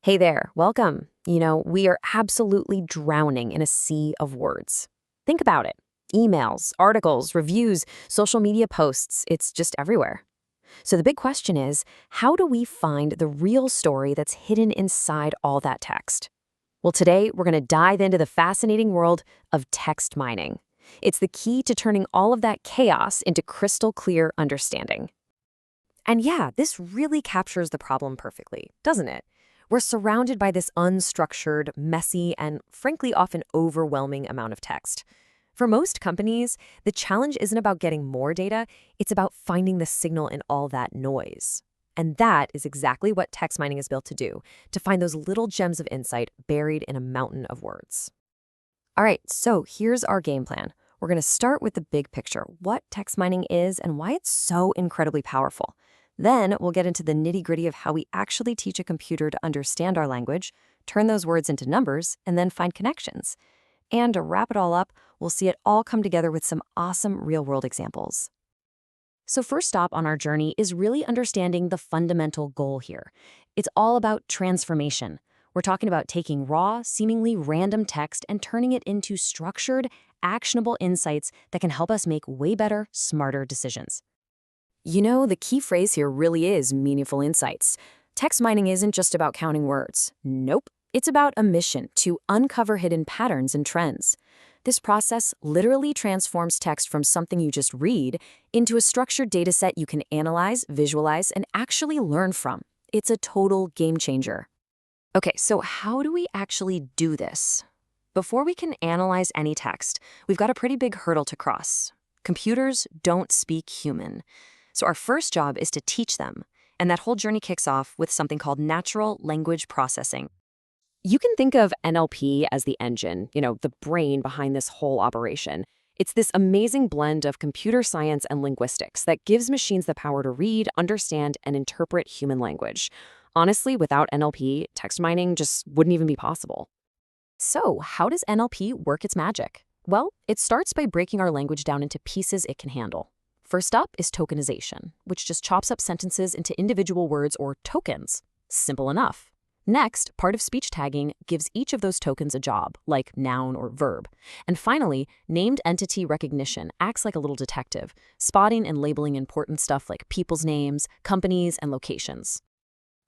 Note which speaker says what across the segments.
Speaker 1: Hey there, welcome. We are absolutely drowning in a sea of words. Think about it. Emails, articles, reviews, social media posts, it's just everywhere. So the big question is, how do we find the real story that's hidden inside all that text? Well, today we're going to dive into the fascinating world of text mining. It's the key to turning all of that chaos into crystal clear understanding. And yeah, this really captures the problem perfectly, doesn't it? We're surrounded by this unstructured, messy, and frankly often overwhelming amount of text. For most companies, the challenge isn't about getting more data, it's about finding the signal in all that noise. And that is exactly what text mining is built to find those little gems of insight buried in a mountain of words. All right, so here's our game plan. We're going to start with the big picture, what text mining is and why it's so incredibly powerful. Then we'll get into the nitty-gritty of how we actually teach a computer to understand our language, turn those words into numbers, and then find connections. And to wrap it all up, we'll see it all come together with some awesome real-world examples. So first stop on our journey is really understanding the fundamental goal here. It's all about transformation. We're talking about taking raw, seemingly random text and turning it into structured, actionable insights that can help us make way better, smarter decisions. The key phrase here really is meaningful insights. Text mining isn't just about counting words. Nope. It's about a mission to uncover hidden patterns and trends. This process literally transforms text from something you just read into a structured data set you can analyze, visualize, and actually learn from. It's a total game changer. Okay, so how do we actually do this? Before we can analyze any text, we've got a pretty big hurdle to cross. Computers don't speak human. So our first job is to teach them, and that whole journey kicks off with something called natural language processing. You can think of NLP as the engine, the brain behind this whole operation. It's this amazing blend of computer science and linguistics that gives machines the power to read, understand, and interpret human language. Honestly, without NLP, text mining just wouldn't even be possible. So, how does NLP work its magic? Well, it starts by breaking our language down into pieces it can handle. First up is tokenization, which just chops up sentences into individual words or tokens. Simple enough. Next, part of speech tagging gives each of those tokens a job, like noun or verb. And finally, named entity recognition acts like a little detective, spotting and labeling important stuff like people's names, companies, and locations.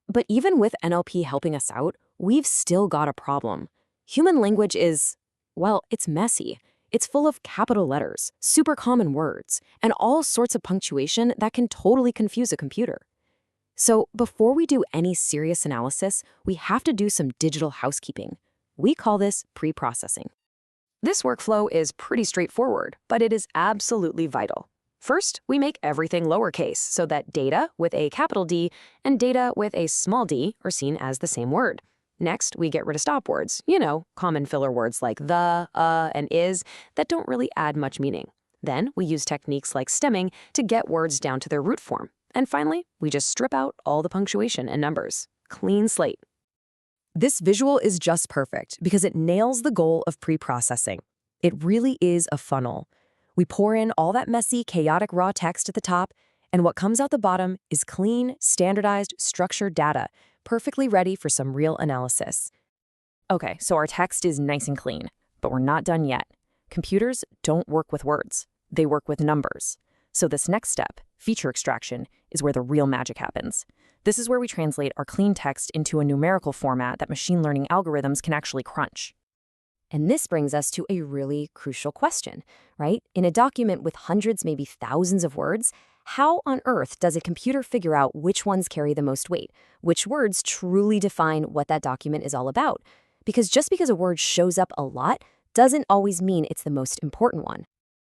Speaker 1: But even with NLP helping us out, we've still got a problem. Human language is, well, it's messy. It's full of capital letters, super common words, and all sorts of punctuation that can totally confuse a computer. So before we do any serious analysis, we have to do some digital housekeeping. We call this pre-processing. This workflow is pretty straightforward, but it is absolutely vital. First, we make everything lowercase so that data with a capital D and data with a small d are seen as the same word. Next, we get rid of stop words, common filler words like the, and is that don't really add much meaning. Then we use techniques like stemming to get words down to their root form. And finally, we just strip out all the punctuation and numbers. Clean slate. This visual is just perfect because it nails the goal of pre-processing. It really is a funnel. We pour in all that messy, chaotic raw text at the top, and what comes out the bottom is clean, standardized, structured data, perfectly ready for some real analysis. Okay, so our text is nice and clean, but we're not done yet. Computers don't work with words. They work with numbers. So this next step, feature extraction, is where the real magic happens. This is where we translate our clean text into a numerical format that machine learning algorithms can actually crunch. And this brings us to a really crucial question, right? In a document with hundreds, maybe thousands of words, how on earth does a computer figure out which ones carry the most weight? Which words truly define what that document is all about? Because just because a word shows up a lot doesn't always mean it's the most important one.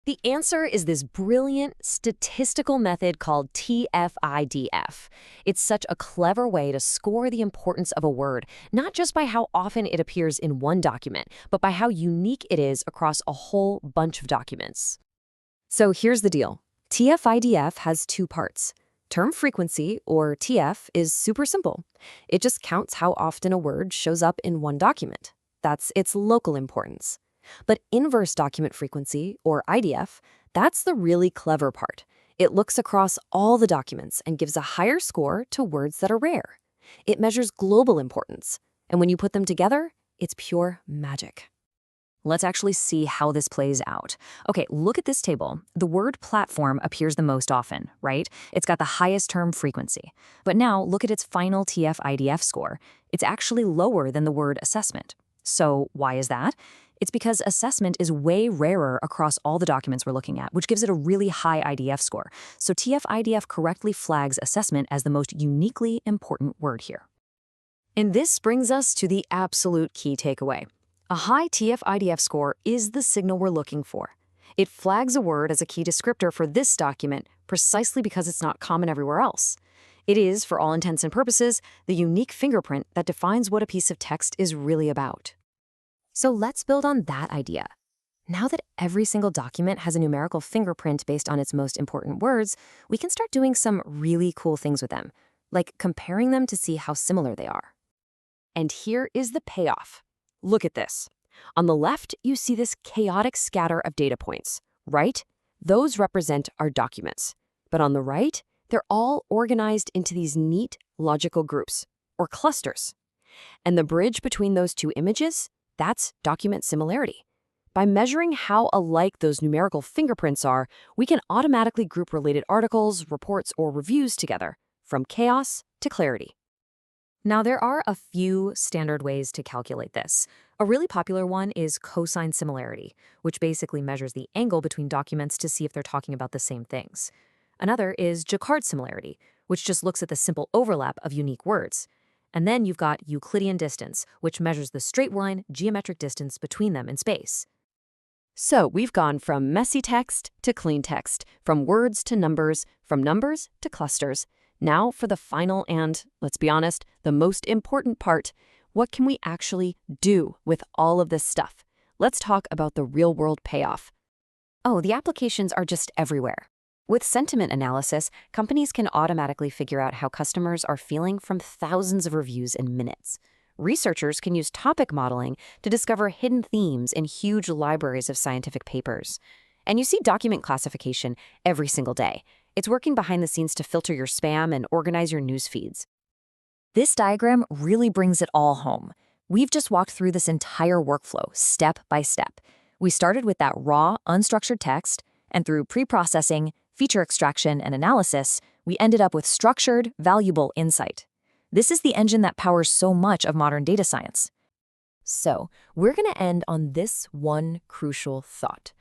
Speaker 1: The answer is this brilliant statistical method called TF-IDF. It's such a clever way to score the importance of a word, not just by how often it appears in one document, but by how unique it is across a whole bunch of documents. So here's the deal. TF-IDF has two parts. Term frequency, or TF, is super simple. It just counts how often a word shows up in one document. That's its local importance. But inverse document frequency, or IDF, that's the really clever part. It looks across all the documents and gives a higher score to words that are rare. It measures global importance. And when you put them together, it's pure magic. Let's actually see how this plays out. Okay, look at this table. The word platform appears the most often, right? It's got the highest term frequency. But now look at its final TF-IDF score. It's actually lower than the word assessment. So why is that? It's because assessment is way rarer across all the documents we're looking at, which gives it a really high IDF score. So TF-IDF correctly flags assessment as the most uniquely important word here. And this brings us to the absolute key takeaway. A high TF-IDF score is the signal we're looking for. It flags a word as a key descriptor for this document precisely because it's not common everywhere else. It is, for all intents and purposes, the unique fingerprint that defines what a piece of text is really about. So let's build on that idea. Now that every single document has a numerical fingerprint based on its most important words, we can start doing some really cool things with them, like comparing them to see how similar they are. And here is the payoff. Look at this. On the left, you see this chaotic scatter of data points, right? Those represent our documents. But on the right, they're all organized into these neat logical groups, or clusters. And the bridge between those two images, that's document similarity. By measuring how alike those numerical fingerprints are, we can automatically group related articles, reports, or reviews together, from chaos to clarity. Now, there are a few standard ways to calculate this. A really popular one is cosine similarity, which basically measures the angle between documents to see if they're talking about the same things. Another is Jacquard similarity, which just looks at the simple overlap of unique words. And then you've got Euclidean distance, which measures the straight-line geometric distance between them in space. So we've gone from messy text to clean text, from words to numbers, from numbers to clusters. Now for the final and, let's be honest, the most important part. What can we actually do with all of this stuff? Let's talk about the real-world payoff. Oh, the applications are just everywhere. With sentiment analysis, companies can automatically figure out how customers are feeling from thousands of reviews in minutes. Researchers can use topic modeling to discover hidden themes in huge libraries of scientific papers. And you see document classification every single day. It's working behind the scenes to filter your spam and organize your news feeds. This diagram really brings it all home. We've just walked through this entire workflow, step by step. We started with that raw, unstructured text, and through pre-processing, feature extraction, and analysis, we ended up with structured, valuable insight. This is the engine that powers so much of modern data science. So, we're going to end on this one crucial thought.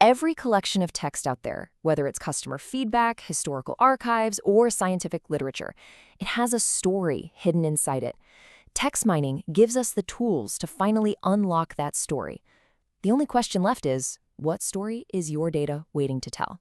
Speaker 1: Every collection of text out there, whether it's customer feedback, historical archives, or scientific literature, it has a story hidden inside it. Text mining gives us the tools to finally unlock that story. The only question left is, what story is your data waiting to tell?